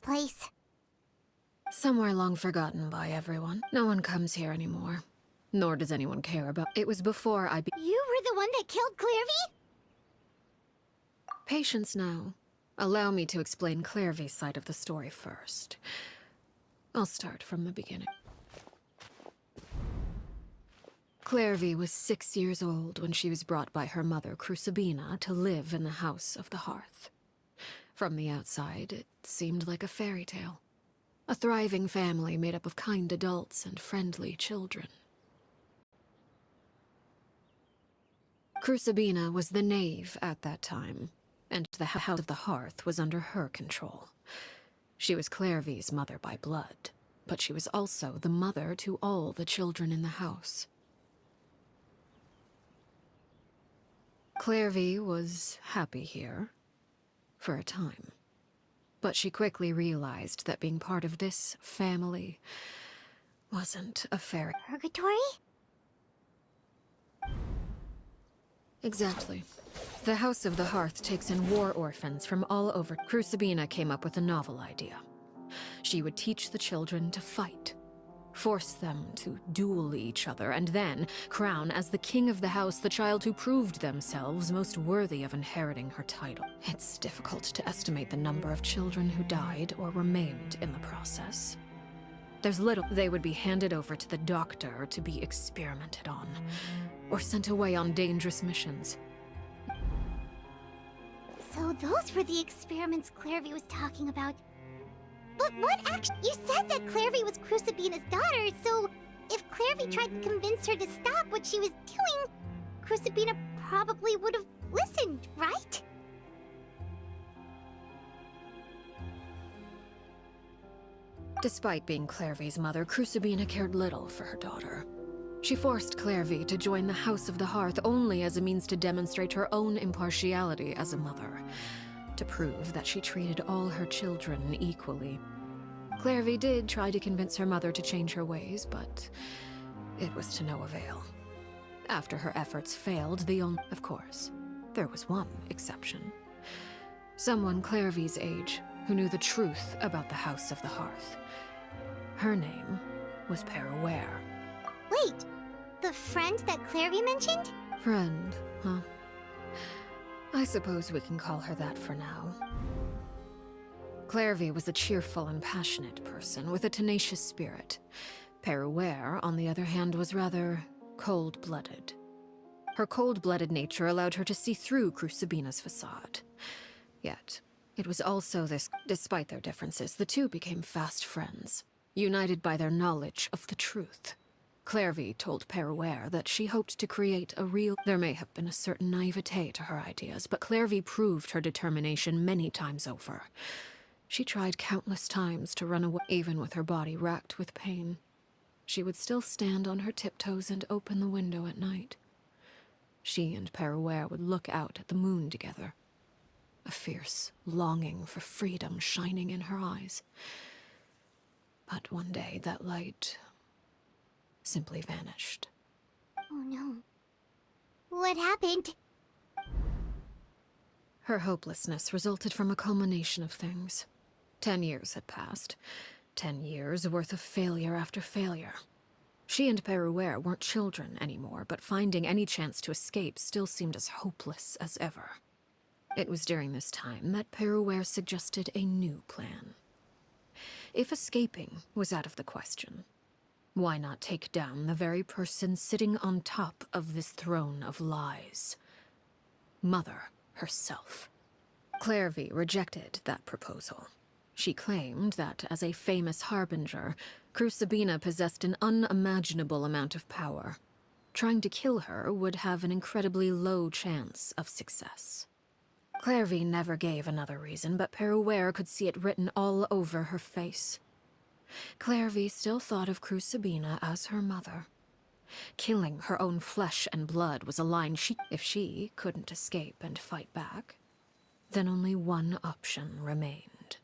place? Somewhere long forgotten by everyone. No one comes here anymore. Nor does anyone care about. It was before I be- You were the one that killed Clairvy? Patience now. Allow me to explain Clairvy's side of the story first. I'll start from the beginning. Clairvy was 6 years old when she was brought by her mother, Crucibina, to live in the House of the Hearth. From the outside, it seemed like a fairy tale. A thriving family made up of kind adults and friendly children. Crucibina was the knave at that time, and the House of the Hearth was under her control. She was Clairvy's mother by blood, but she was also the mother to all the children in the house. Clairvy was happy here, for a time. But she quickly realized that being part of this family wasn't a fairy. Purgatory? Exactly. The House of the Hearth takes in war orphans from all over. Crucibina came up with a novel idea. She would teach the children to fight, force them to duel each other, and then crown as the king of the house the child who proved themselves most worthy of inheriting her title. It's difficult to estimate the number of children who died or were maimed in the process. There's little. They would be handed over to the doctor to be experimented on, or sent away on dangerous missions. So those were the experiments Clairvy was talking about. But what actually— You said that Clairvy was Crucibina's daughter, so if Clairvy tried to convince her to stop what she was doing, Crucibina probably would have listened, right? Despite being Clairvy's mother, Crucibina cared little for her daughter. She forced Clairvy to join the House of the Hearth only as a means to demonstrate her own impartiality as a mother, to prove that she treated all her children equally. Clairvy did try to convince her mother to change her ways, but it was to no avail. After her efforts failed, of course, there was one exception. Someone Clairvy's age who knew the truth about the House of the Hearth. Her name was Peraware. Wait, the friend that Clairvy mentioned? Friend, huh? I suppose we can call her that for now. Clairvy was a cheerful and passionate person with a tenacious spirit. Peraware, on the other hand, was rather cold-blooded. Her cold-blooded nature allowed her to see through Crucibina's facade. Yet, it was also this— Despite their differences, the two became fast friends, united by their knowledge of the truth. Clairvy told Peraware that she hoped to create a real— There may have been a certain naivete to her ideas, but Clairvy proved her determination many times over. She tried countless times to run away, even with her body racked with pain. She would still stand on her tiptoes and open the window at night. She and Peraware would look out at the moon together, a fierce longing for freedom shining in her eyes. But one day that light simply vanished. Oh no. What happened? Her hopelessness resulted from a culmination of things. 10 years had passed. 10 years worth of failure after failure. She and Peraware weren't children anymore, but finding any chance to escape still seemed as hopeless as ever. It was during this time that Peraware suggested a new plan. If escaping was out of the question, why not take down the very person sitting on top of this throne of lies? Mother herself. Clairvy rejected that proposal. She claimed that, as a famous harbinger, Crucibina possessed an unimaginable amount of power. Trying to kill her would have an incredibly low chance of success. Clairvy never gave another reason, but Peraware could see it written all over her face. Clairvy still thought of Crucibina as her mother. Killing her own flesh and blood was a line if she couldn't escape and fight back, then only one option remained.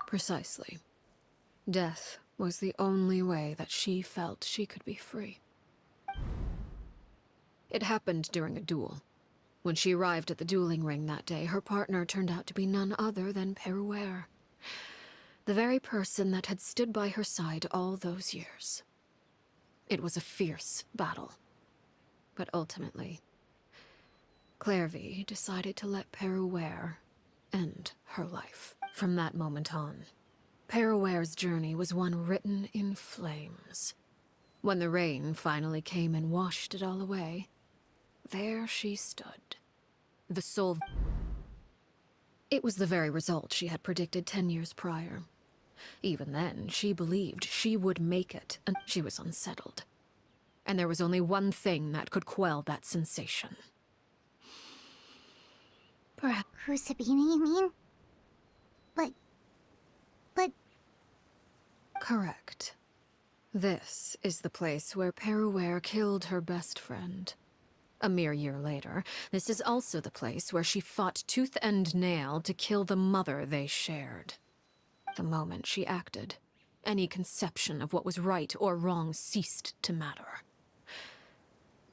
Precisely. Death was the only way that she felt she could be free. It happened during a duel. When she arrived at the dueling ring that day, her partner turned out to be none other than Peruere. The very person that had stood by her side all those years. It was a fierce battle. But ultimately, Clairvy decided to let Peruere end her life. From that moment on, Peruere's journey was one written in flames. When the rain finally came and washed it all away, there she stood. The soul... It was the very result she had predicted 10 years prior. Even then, she believed she would make it, and she was unsettled. And there was only one thing that could quell that sensation. Perhaps... Crucibina, you mean? But... Correct. This is the place where Peruere killed her best friend. A mere year later, this is also the place where she fought tooth and nail to kill the mother they shared. The moment she acted, any conception of what was right or wrong ceased to matter.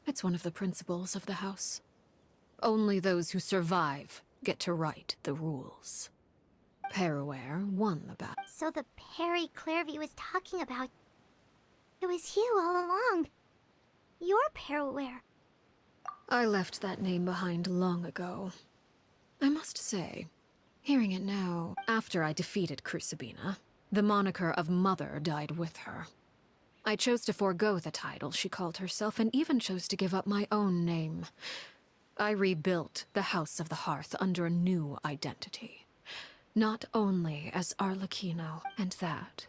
It's one of the principles of the house. Only those who survive get to write the rules. Peruere won the battle. So the Perry Clairvy was talking about... It was you all along. You're Peruere. I left that name behind long ago. I must say, hearing it now, after I defeated Crucibina, the moniker of Mother died with her. I chose to forego the title she called herself and even chose to give up my own name. I rebuilt the House of the Hearth under a new identity. Not only as Arlecchino, and that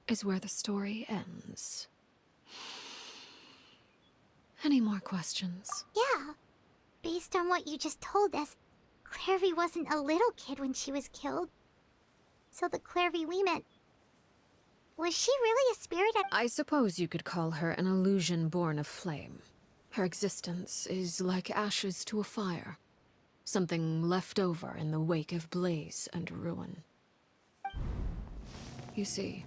is where the story ends. Any more questions? Yeah. Based on what you just told us, Clairvy wasn't a little kid when she was killed. So the Clairvy we met... Was she really a spirit? I suppose you could call her an illusion born of flame. Her existence is like ashes to a fire. Something left over in the wake of blaze and ruin. You see,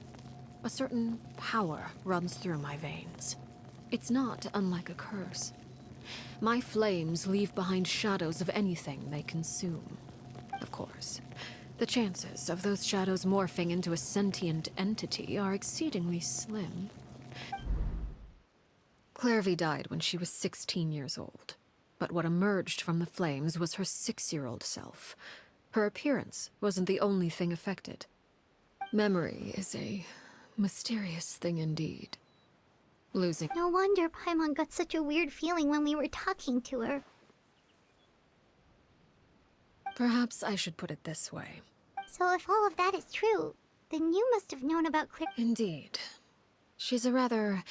a certain power runs through my veins. It's not unlike a curse. My flames leave behind shadows of anything they consume. Of course, the chances of those shadows morphing into a sentient entity are exceedingly slim. Clairvy died when she was 16 years old. But what emerged from the flames was her 6-year-old self. Her appearance wasn't the only thing affected. Memory is a mysterious thing indeed. Losing... No wonder Paimon got such a weird feeling when we were talking to her. Perhaps I should put it this way. So if all of that is true, then you must have known about Claire... Indeed. She's a rather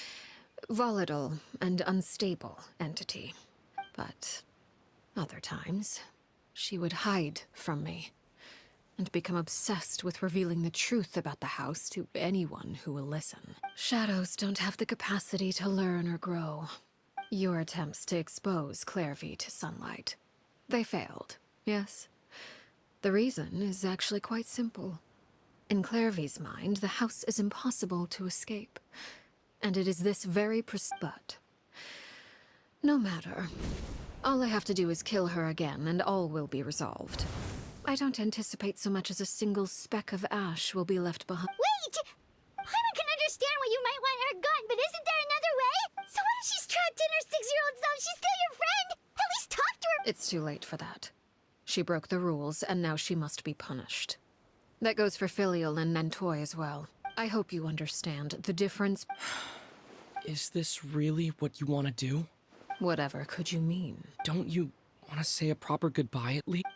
volatile and unstable entity. But other times, she would hide from me and become obsessed with revealing the truth about the house to anyone who will listen. Shadows don't have the capacity to learn or grow. Your attempts to expose Clairvy to sunlight, they failed, yes? The reason is actually quite simple. In Clairvy's mind, the house is impossible to escape. And it is this very but no matter. All I have to do is kill her again, and all will be resolved. I don't anticipate so much as a single speck of ash will be left behind. Wait! Paimon can understand why you might want her gone, but isn't there another way? So what if she's trapped in her 6-year-old self? She's still your friend! At least talk to her! It's too late for that. She broke the rules, and now she must be punished. That goes for Filial and Nantoy as well. I hope you understand the difference... Is this really what you want to do? Whatever could you mean? Don't you want to say a proper goodbye at least?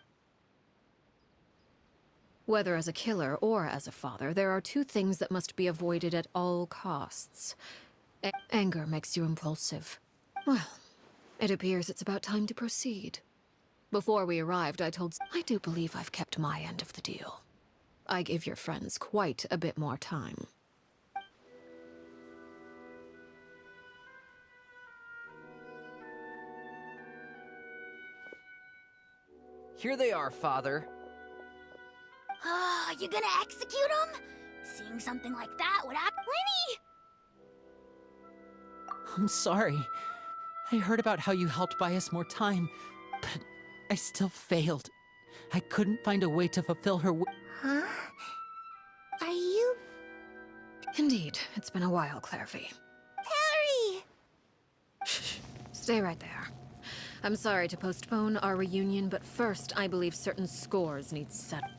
Whether as a killer or as a father, there are two things that must be avoided at all costs. Anger makes you impulsive. Well, it appears it's about time to proceed. Before we arrived, I do believe I've kept my end of the deal. I gave your friends quite a bit more time. Here they are, Father. You gonna execute him? Seeing something like that would happen. Lenny! I'm sorry. I heard about how you helped buy us more time, but I still failed. I couldn't find a way to fulfill her Huh? Are you... Indeed, it's been a while, Clairvy. Harry? Shh. Stay right there. I'm sorry to postpone our reunion, but first, I believe certain scores need settled.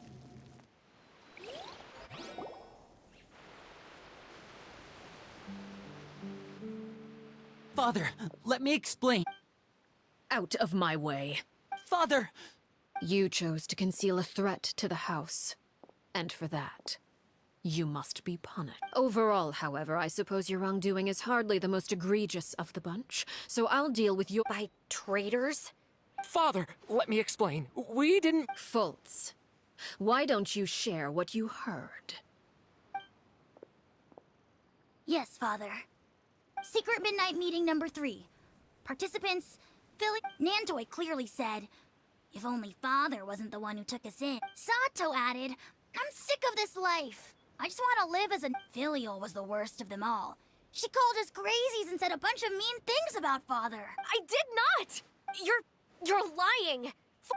Father, let me explain. Out of my way. Father! You chose to conceal a threat to the house. And for that, you must be punished. Overall, however, I suppose your wrongdoing is hardly the most egregious of the bunch, so I'll deal with your— By traitors? Father, let me explain. We didn't— faults. Why don't you share what you heard? Yes, Father. Secret Midnight Meeting number 3. Participants, Nantoy clearly said, if only Father wasn't the one who took us in. Sato added, I'm sick of this life. I just want to live as a... Filial was the worst of them all. She called us crazies and said a bunch of mean things about Father. I did not! You're lying!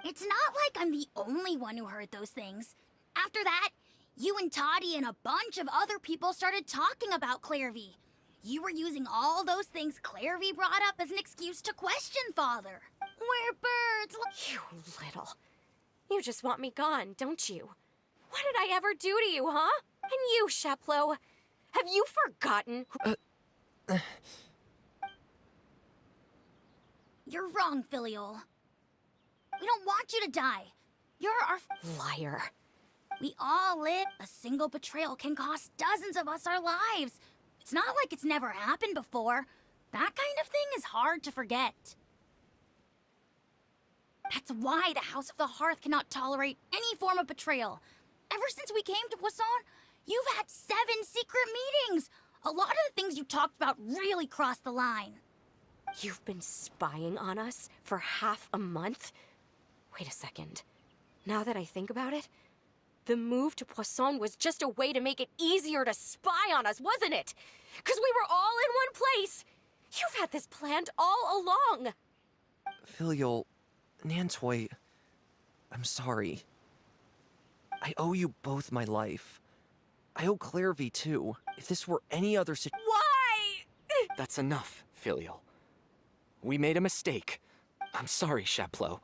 It's not like I'm the only one who heard those things. After that, you and Toddy and a bunch of other people started talking about Clairvy. You were using all those things Clairvy brought up as an excuse to question Father. We're birds. You little. You just want me gone, don't you? What did I ever do to you, huh? And you, Sheplo, have you forgotten? You're wrong, Filial. We don't want you to die. You're our... Liar. We all live. A single betrayal can cost dozens of us our lives. It's not like it's never happened before. That kind of thing is hard to forget. That's why the House of the Hearth cannot tolerate any form of betrayal. Ever since we came to Poisson, you've had 7 secret meetings. A lot of the things you talked about really crossed the line. You've been spying on us for half a month? Wait a second. Now that I think about it, the move to Poisson was just a way to make it easier to spy on us, wasn't it? Because we were all in one place. You've had this planned all along. Filial, Nantoy, I'm sorry. I owe you both my life. I owe Clairvy too. If this were any other situation— Why? That's enough, Filial. We made a mistake. I'm sorry, Sheplo.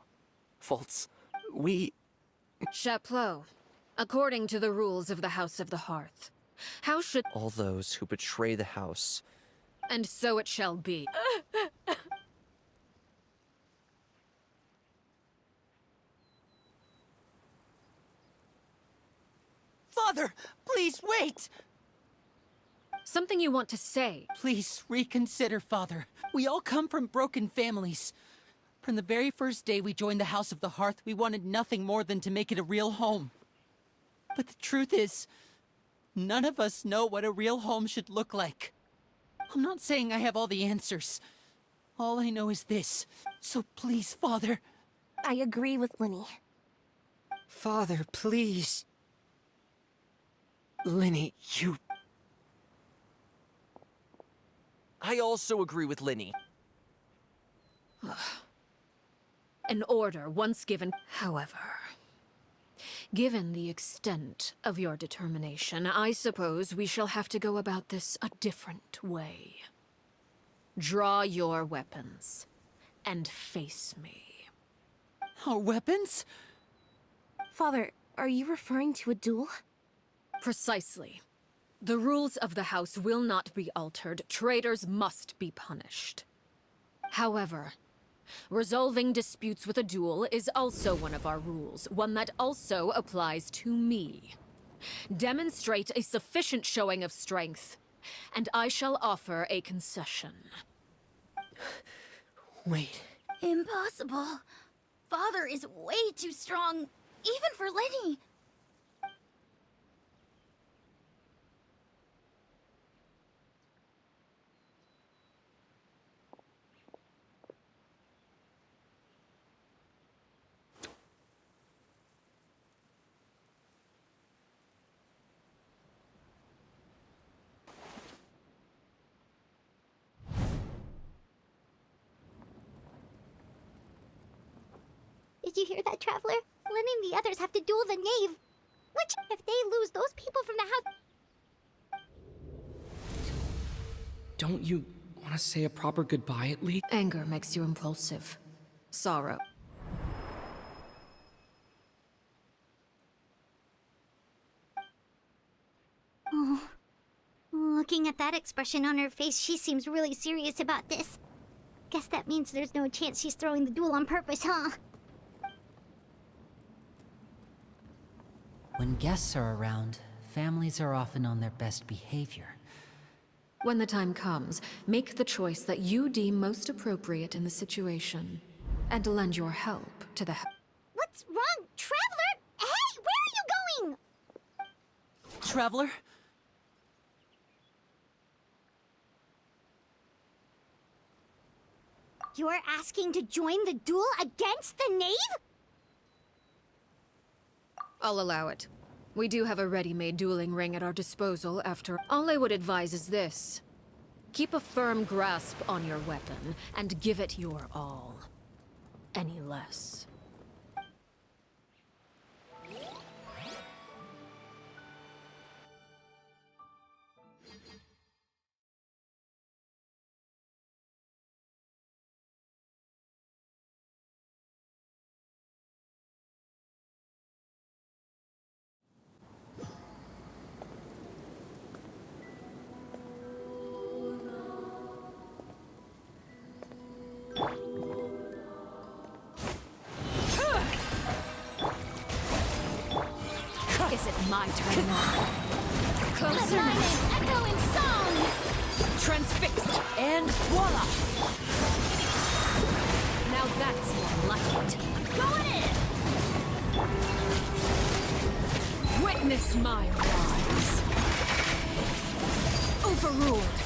Faults. Chapleau, according to the rules of the House of the Hearth, how should— all those who betray the house. And so it shall be. Father, please wait! Something you want to say? Please reconsider, Father. We all come from broken families. From the very first day we joined the House of the Hearth, we wanted nothing more than to make it a real home. But the truth is, none of us know what a real home should look like. I'm not saying I have all the answers. All I know is this. So please, Father. I agree with Linny. Father, please. Linny, you... I also agree with Linny. An order once given. However, given the extent of your determination, I suppose we shall have to go about this a different way. Draw your weapons and face me. Our weapons? Father, are you referring to a duel? Precisely. The rules of the house will not be altered. Traitors must be punished. However, resolving disputes with a duel is also one of our rules, one that also applies to me. Demonstrate a sufficient showing of strength, and I shall offer a concession. Wait. Impossible. Father is way too strong, even for Linny. Did you hear that, Traveler? Letting the others have to duel the knave. Which, if they lose those people from the house... Don't you want to say a proper goodbye at least? Anger makes you impulsive. Sorrow. Oh. Looking at that expression on her face, she seems really serious about this. Guess that means there's no chance she's throwing the duel on purpose, huh? When guests are around, families are often on their best behavior. When the time comes, make the choice that you deem most appropriate in the situation, and lend your help to the What's wrong, Traveler? Hey, where are you going? Traveler? You're asking to join the duel against the knave? I'll allow it. We do have a ready-made dueling ring at our disposal after... All I would advise is this. Keep a firm grasp on your weapon, and give it your all. Any less. Is it my turn now? Closer now. Echo in song! Transfixed. And voila! Now that's more like it. Going in! Witness my rise. Overruled.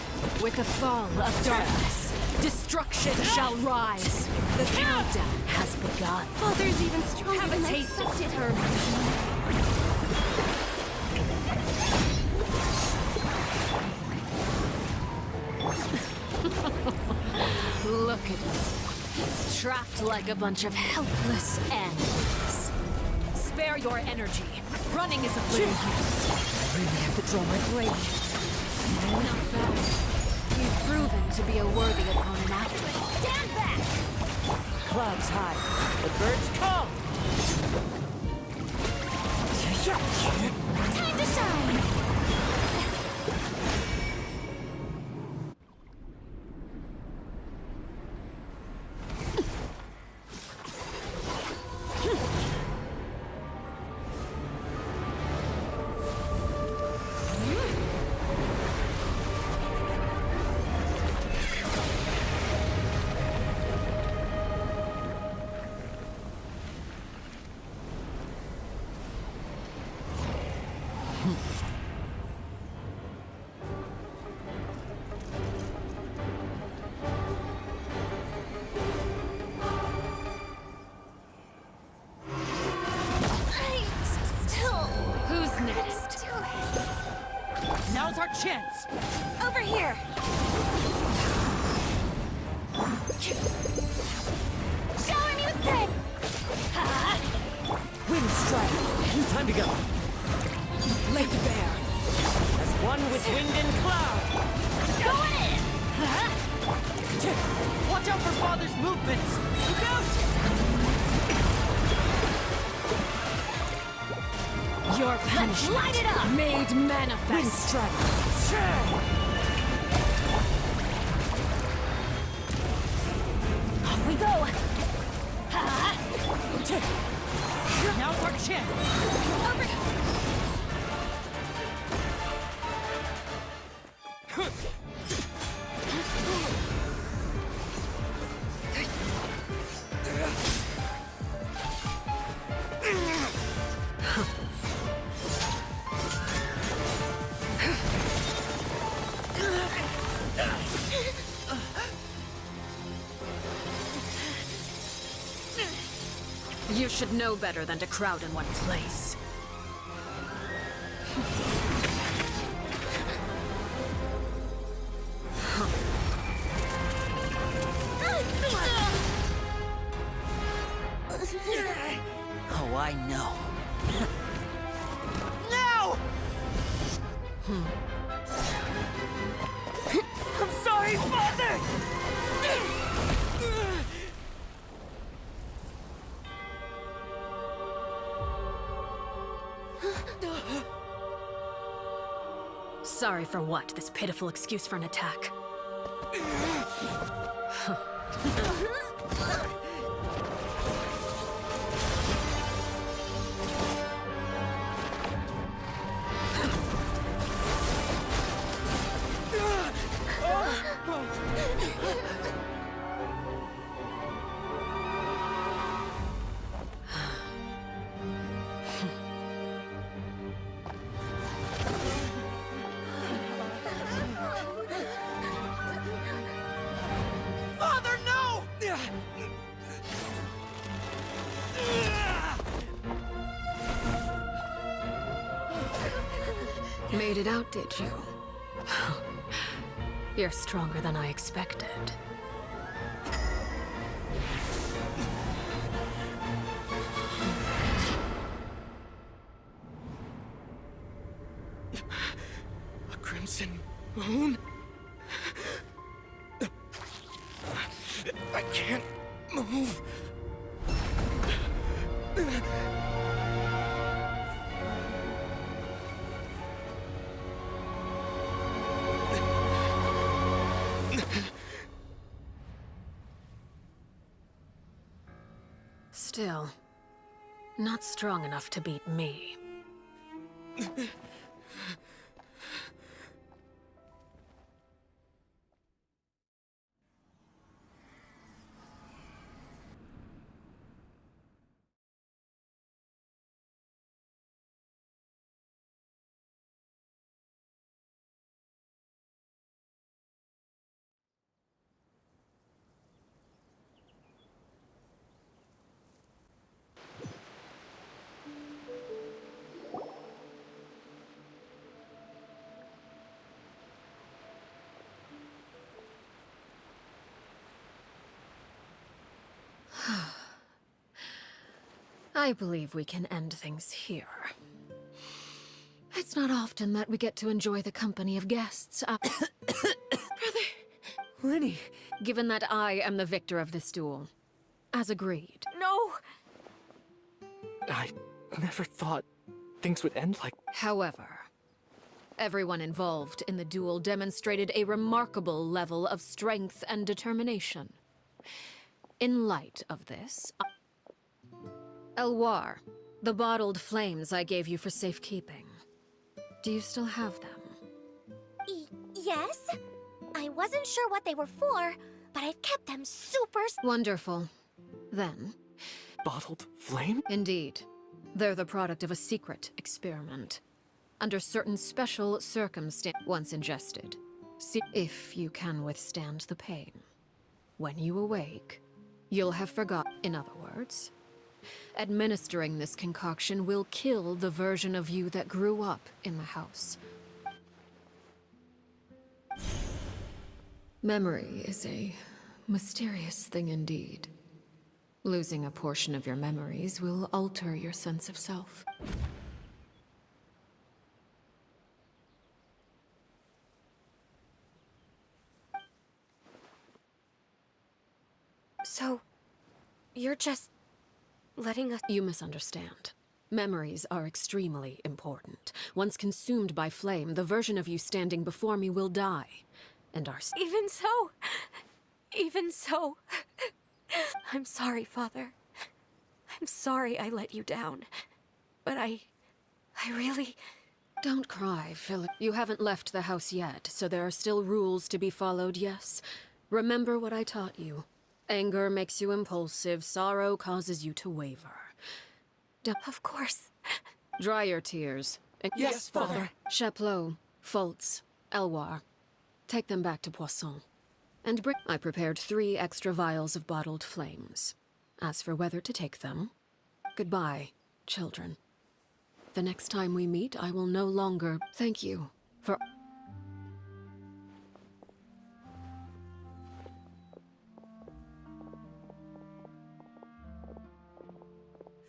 With the fall of darkness, destruction shall rise. The countdown has begun. Father's even stronger Have a than I taste of expected. her. Look at us. Trapped like a bunch of helpless animals. Spare your energy. Running is of little use. I really have to draw my blade. Not bad. You've proven to be a worthy opponent after all. Stand back! Clouds high, the birds come! Time to shine! Who's next? Now's our chance! Over here! Shower me with thread! Wind strike! Time to go! Laid bare. As one with wind and cloud! Going in! Watch out for Father's movements! Look out! Your punishment light it up! made manifest. Off we go! Now's our chance! Over! You should know better than to crowd in one place. I know. No! I'm sorry, Father! Sorry for what? This pitiful excuse for an attack. Father, no! Made it out, did you? You're stronger than I expected. A crimson moon? I can't move. Still, not strong enough to beat me. I believe we can end things here. It's not often that we get to enjoy the company of guests. Lenny, Given that I am the victor of this duel, as agreed. No! I never thought things would end like... However, everyone involved in the duel demonstrated a remarkable level of strength and determination. In light of this, Elwar, the bottled flames I gave you for safekeeping. Do you still have them? Yes? I wasn't sure what they were for, but I've kept them super... Wonderful. Then, Bottled flame? indeed, they're the product of a secret experiment. Under certain special circumstances, once ingested. See if you can withstand the pain. When you awake, you'll have forgotten. In other words, administering this concoction will kill the version of you that grew up in the house. Memory is a mysterious thing indeed. Losing a portion of your memories will alter your sense of self. So, you're just letting us... You misunderstand. Memories are extremely important. Once consumed by flame, the version of you standing before me will die. And our... Even so... I'm sorry, Father. I'm sorry I let you down. But I really... Don't cry, Philip. You haven't left the house yet, so there are still rules to be followed, yes? Remember what I taught you. Anger makes you impulsive, sorrow causes you to waver. Of course. Dry your tears. And Yes, Father. Chaplot, Fultz, Elwar. Take them back to Poisson. And bring... I prepared 3 extra vials of bottled flames. As for whether to take them, goodbye, children. The next time we meet, I will no longer... Thank you for...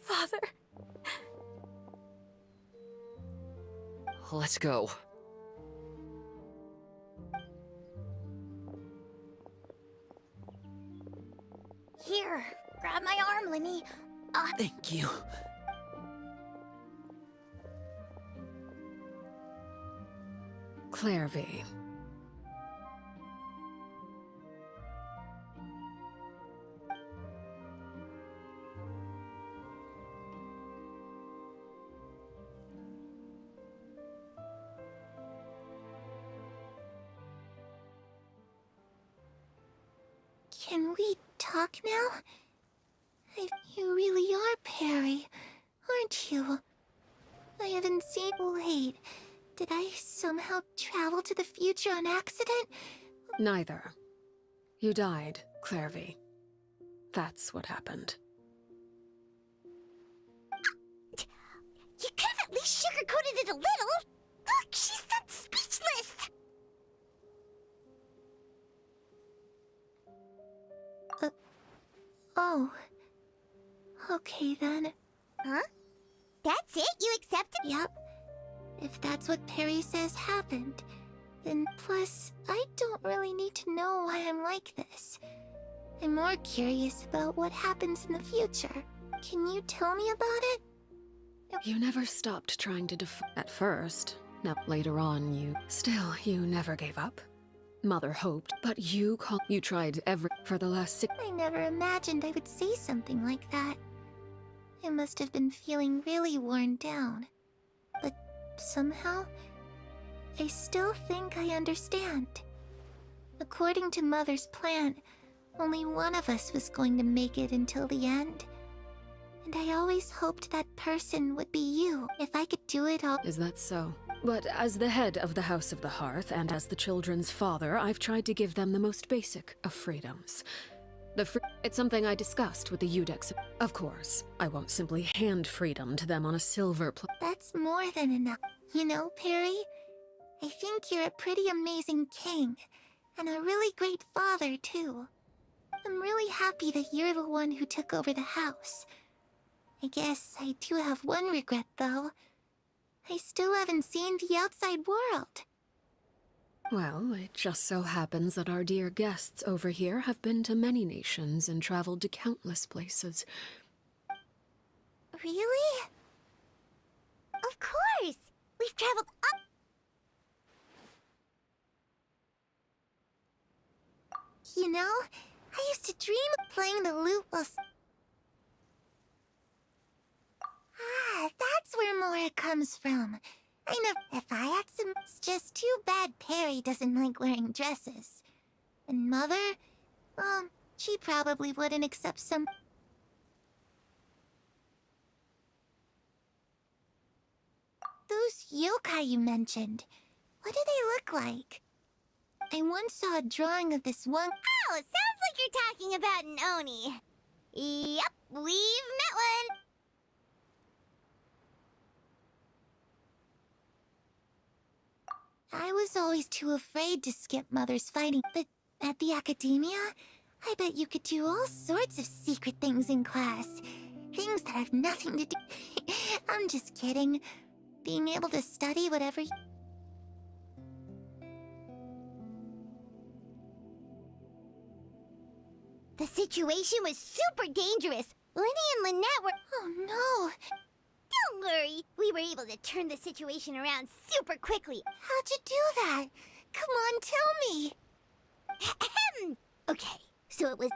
Father... Let's go. Here, grab my arm, Lemmy. Thank you. Clairvy. Can we talk now? You really are Perry, aren't you? I haven't seen... Wait, did I somehow travel to the future on accident? Neither. You died, Clairvy. That's what happened. You could have at least sugarcoated it a little! Look, she's done speechless! Oh. Okay then. Huh? That's it? You accepted? Yep. If that's what Perry says happened, then plus, I don't really need to know why I'm like this. I'm more curious about what happens in the future. Can you tell me about it? You never stopped trying to at first. Now, later on, you never gave up. Mother hoped, but you tried for the last 6... I never imagined I would say something like that. I must have been feeling really worn down. But somehow, I still think I understand. According to Mother's plan, only one of us was going to make it until the end. And I always hoped that person would be you. If I could do it all... Is that so? But as the head of the House of the Hearth and as the children's father, I've tried to give them the most basic of freedoms. It's something I discussed with the Eudex. Of course, I won't simply hand freedom to them on a silver plate. That's more than enough. You know, Perry, I think you're a pretty amazing king, and a really great father, too. I'm really happy that you're the one who took over the house. I guess I do have one regret, though. I still haven't seen the outside world. Well, it just so happens that our dear guests over here have been to many nations and traveled to countless places. Really? Of course! We've traveled up... You know, I used to dream of playing the lute while... Ah, that's where Mora comes from. I know if I had some... It's just too bad Perry doesn't like wearing dresses. And Mother, well, she probably wouldn't accept some... Those yokai you mentioned, what do they look like? I once saw a drawing of this one... Oh, sounds like you're talking about an Oni. Yep, we've met one. I was always too afraid to skip Mother's fighting, but at the academia, I bet you could do all sorts of secret things in class. Things that have nothing to do... I'm just kidding. Being able to study whatever... The situation was super dangerous. Lenny and Lynette were... Oh no! Don't worry, we were able to turn the situation around super quickly. How'd you do that? Come on, tell me. Ahem. Okay, so it was...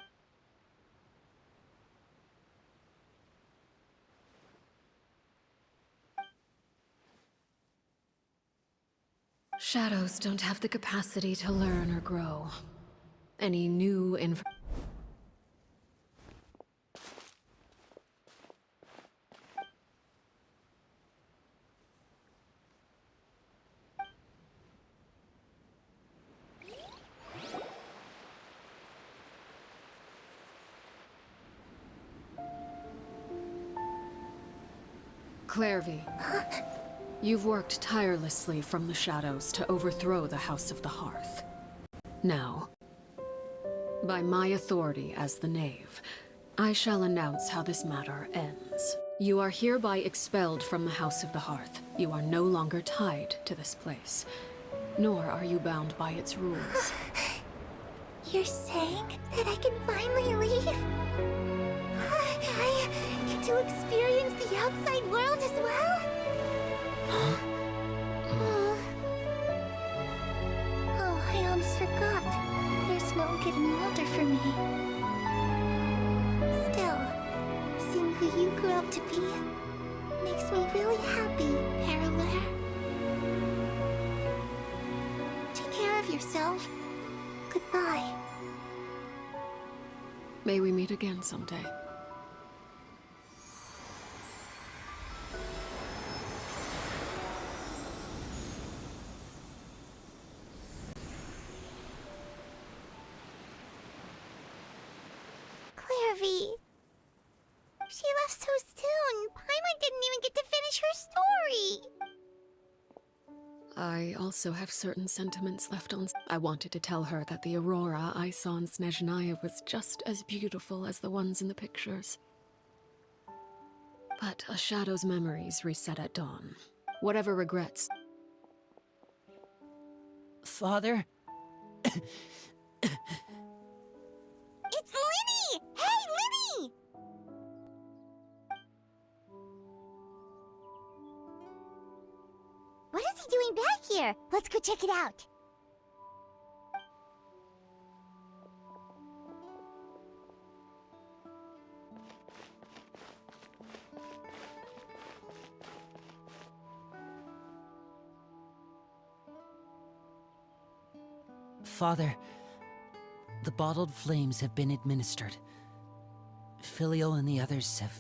Shadows don't have the capacity to learn or grow. Any new Clairvy, you've worked tirelessly from the shadows to overthrow the House of the Hearth. Now, by my authority as the Knave, I shall announce how this matter ends. You are hereby expelled from the House of the Hearth. You are no longer tied to this place, nor are you bound by its rules. You're saying that I can finally leave? I get to experience the outside world as well? Oh, I almost forgot. There's no getting older for me. Still, seeing who you grew up to be makes me really happy, Parallel. Take care of yourself. Goodbye. May we meet again someday. Clairvy. She left so soon. Paimon didn't even get to finish her story. I also have certain sentiments left on. I wanted to tell her that the aurora I saw in Snezhnaya was just as beautiful as the ones in the pictures. But a shadow's memories reset at dawn. Whatever regrets. Father? It's Linny! Hey, Linny! What is he doing back here? Let's go check it out. Father, the bottled flames have been administered. Filial and the others have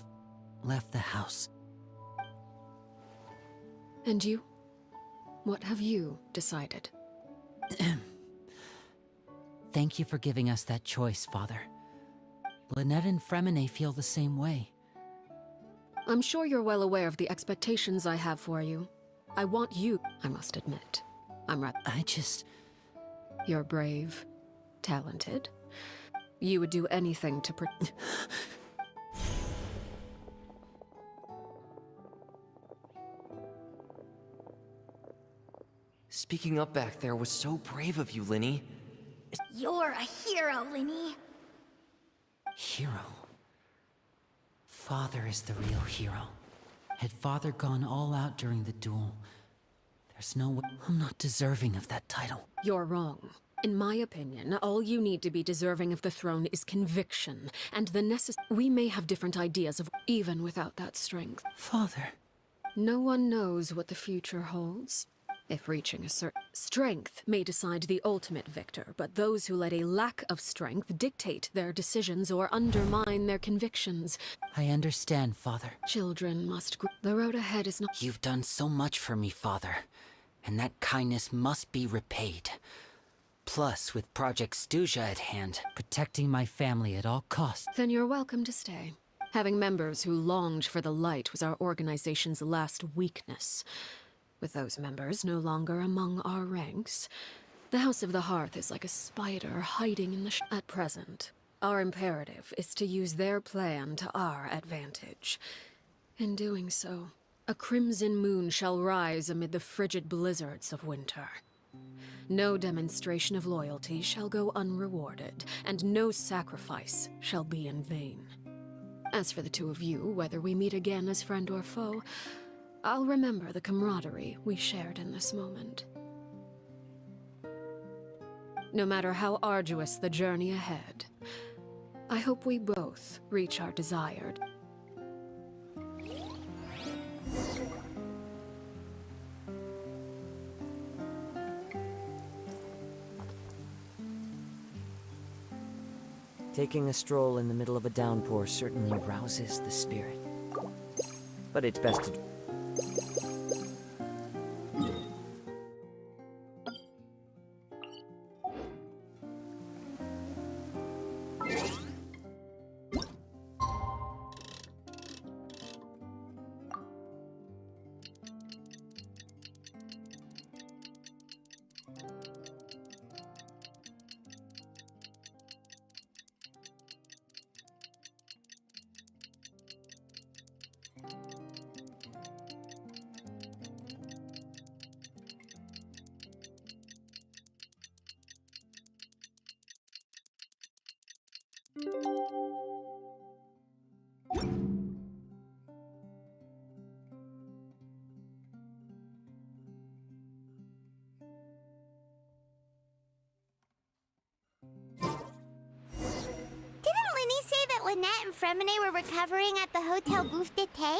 left the house. And you? What have you decided? Thank you for giving us that choice, Father. Lynette and Fremine feel the same way. I'm sure you're well aware of the expectations I have for you. I want you, I must admit. You're brave, talented. You would do anything to Speaking up back there was so brave of you, Linny. You're a hero, Linny. Hero? Father is the real hero. Had Father gone all out during the duel, there's no way. I'm not deserving of that title. You're wrong. In my opinion, all you need to be deserving of the throne is conviction, and the we may have different ideas of even without that strength. Father. No one knows what the future holds. If reaching a certain strength may decide the ultimate victor, but those who let a lack of strength dictate their decisions or undermine their convictions. I understand, Father. Children must grow. The road ahead is not. You've done so much for me, Father, and that kindness must be repaid. Plus, with Project Stuja at hand, protecting my family at all costs. Then you're welcome to stay. Having members who longed for the light was our organization's last weakness. With those members no longer among our ranks, the House of the Hearth is like a spider hiding in the At present, our imperative is to use their plan to our advantage. In doing so, a crimson moon shall rise amid the frigid blizzards of winter. No demonstration of loyalty shall go unrewarded, and no sacrifice shall be in vain. As for the two of you, whether we meet again as friend or foe, I'll remember the camaraderie we shared in this moment. No matter how arduous the journey ahead, I hope we both reach our desired. Taking a stroll in the middle of a downpour certainly rouses the spirit. But it's best to... Lynette and Fremine were recovering at the Hotel Bouffe d'été?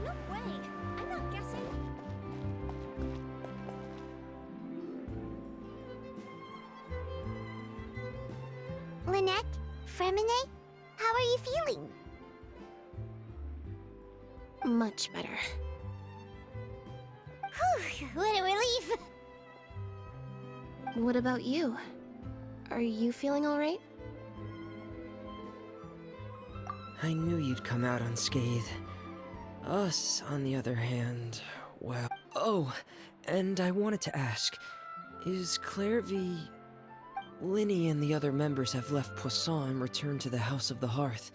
No way! I'm not guessing. Lynette? Fremine? How are you feeling? Much better. Whew, what a relief! What about you? Are you feeling alright? I knew you'd come out unscathed. Us, on the other hand, well... Oh, and I wanted to ask, is Clairvy... Linny and the other members have left Poisson and returned to the House of the Hearth.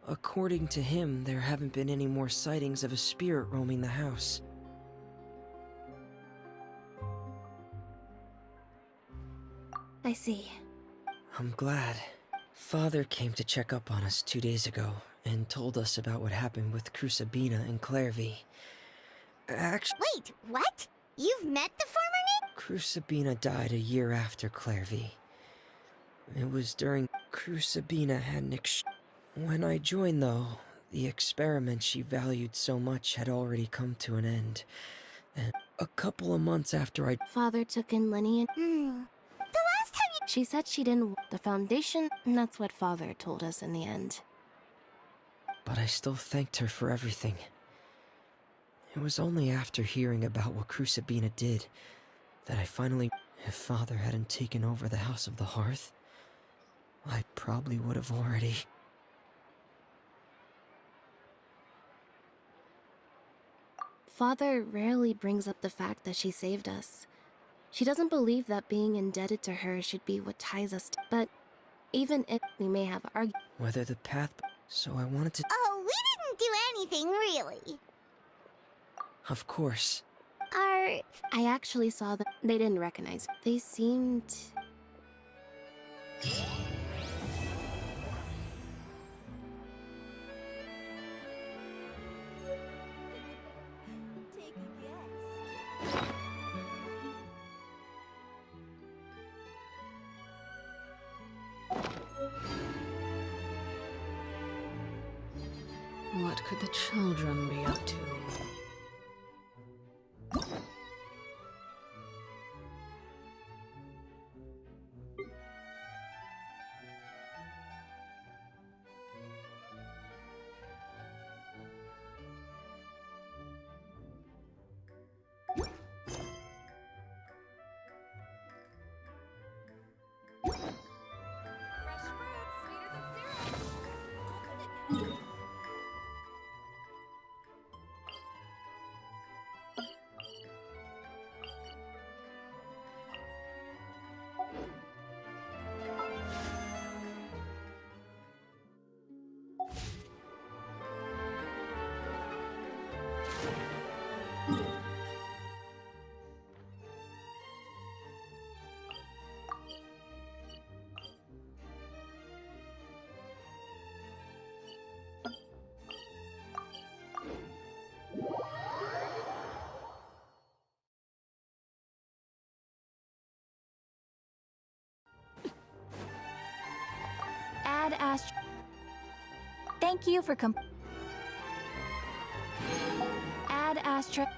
According to him, there haven't been any more sightings of a spirit roaming the house. I see. I'm glad. Father came to check up on us 2 days ago and told us about what happened with Crusabina and Clairvy. Actually, Wait, what? You've met the former Crusabina died a year after Clairvy. It was during Crusabina had an When I joined, though, the experiment she valued so much had already come to an end. And a couple of months after Father took in Lenny and... The last time you... She said she didn't want the Foundation, and that's what Father told us in the end. But I still thanked her for everything. It was only after hearing about what Crusabina did that I finally... If Father hadn't taken over the House of the Hearth, I probably would have already... Father rarely brings up the fact that she saved us. She doesn't believe that being indebted to her should be what ties us to... But even if we may have argued... Whether the path... So I wanted to... Oh, we didn't do anything, really. Of course. Are... I actually saw that they didn't recognize. They seemed... Take a guess. What could the children be up to? Ad Ast... Thank you for Astra.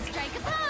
Strike a pose!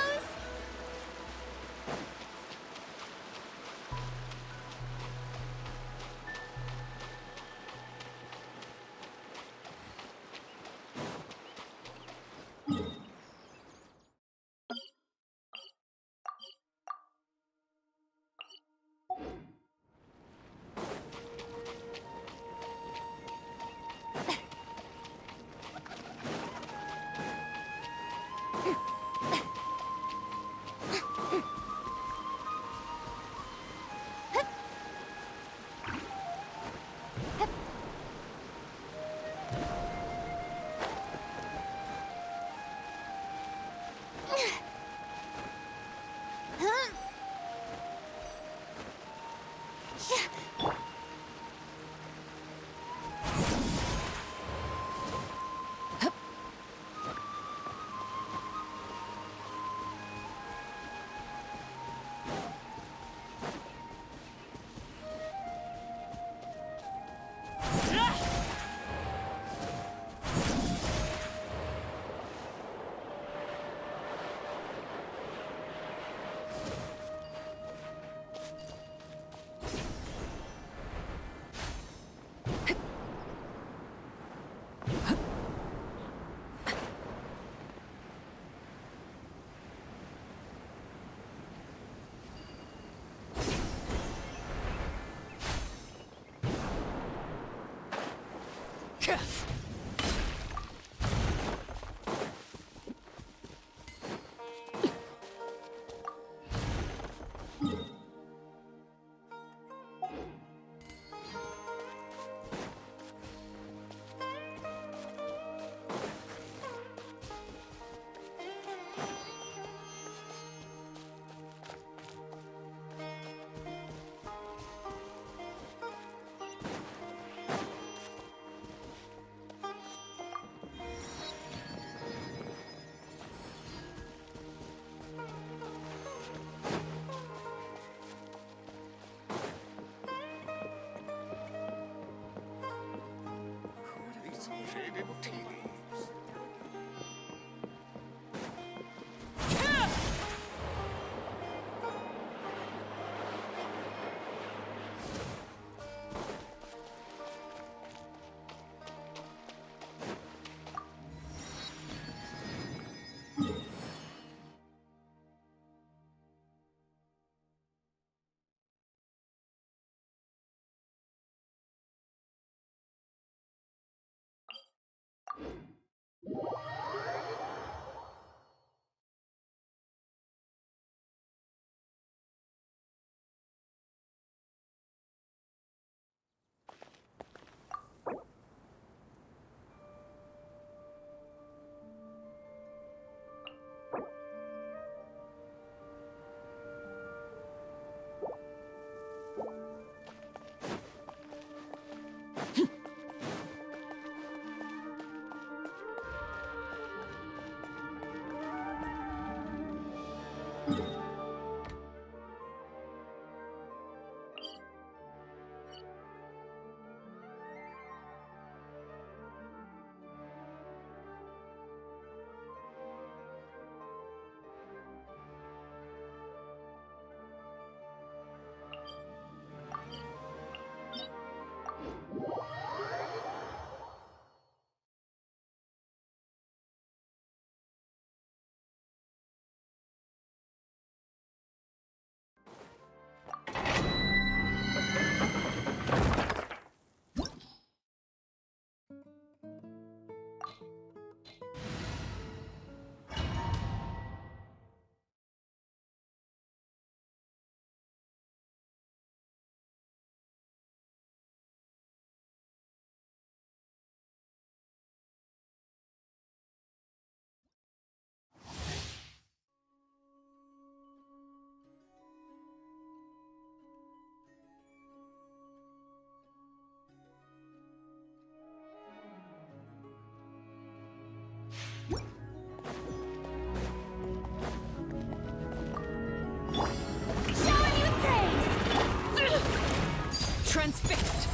Transfixed!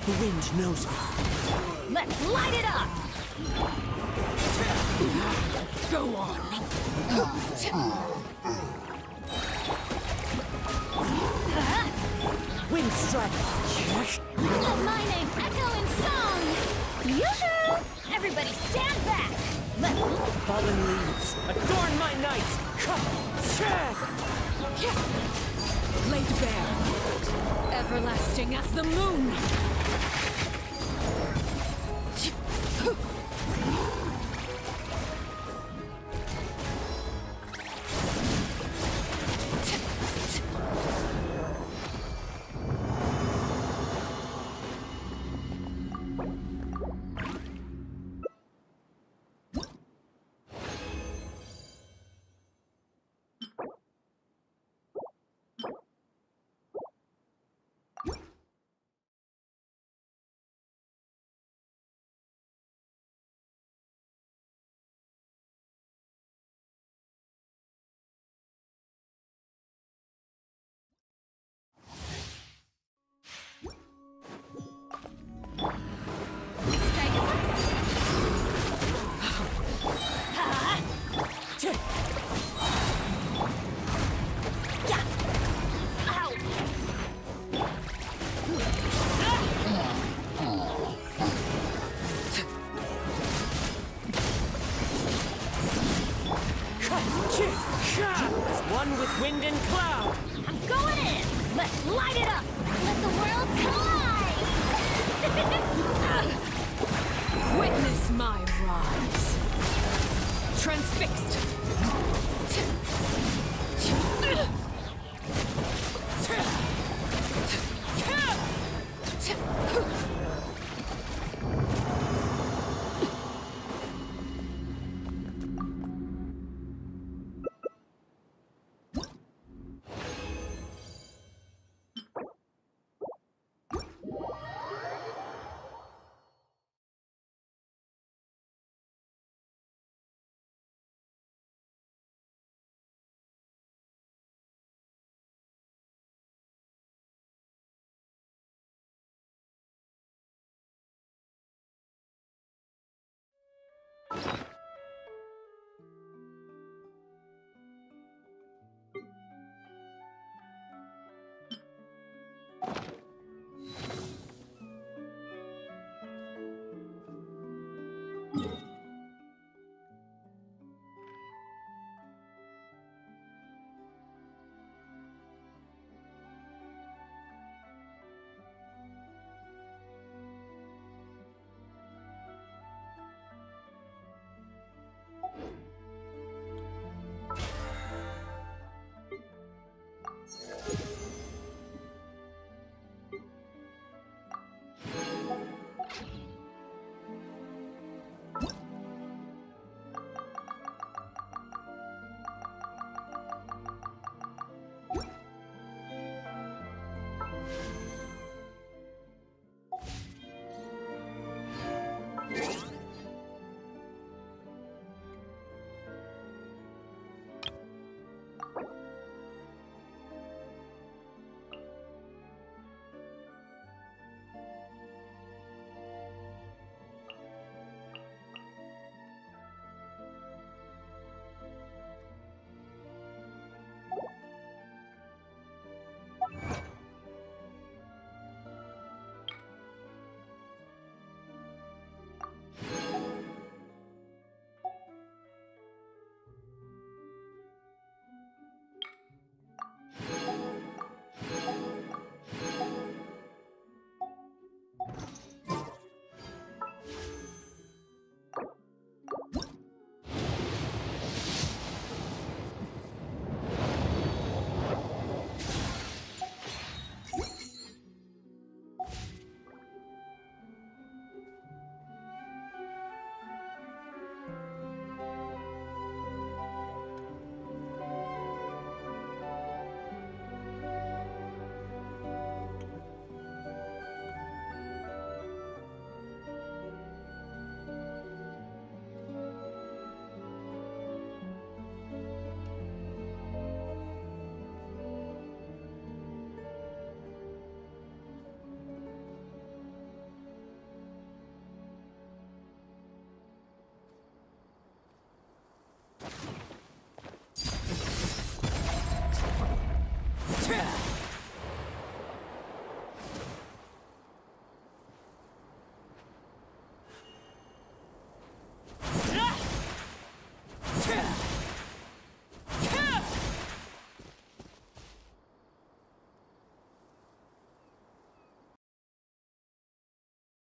The wind knows me. Let's light it up! Go on! Wind strike. Let my name echo in song! Yoo-hoo! Everybody stand back! Let's Fallen leaves, adorn my night. Laid bare. Everlasting as the moon! One with wind and cloud. I'm going in! Let's light it up! Let the world collide! Witness my rise. Transfixed.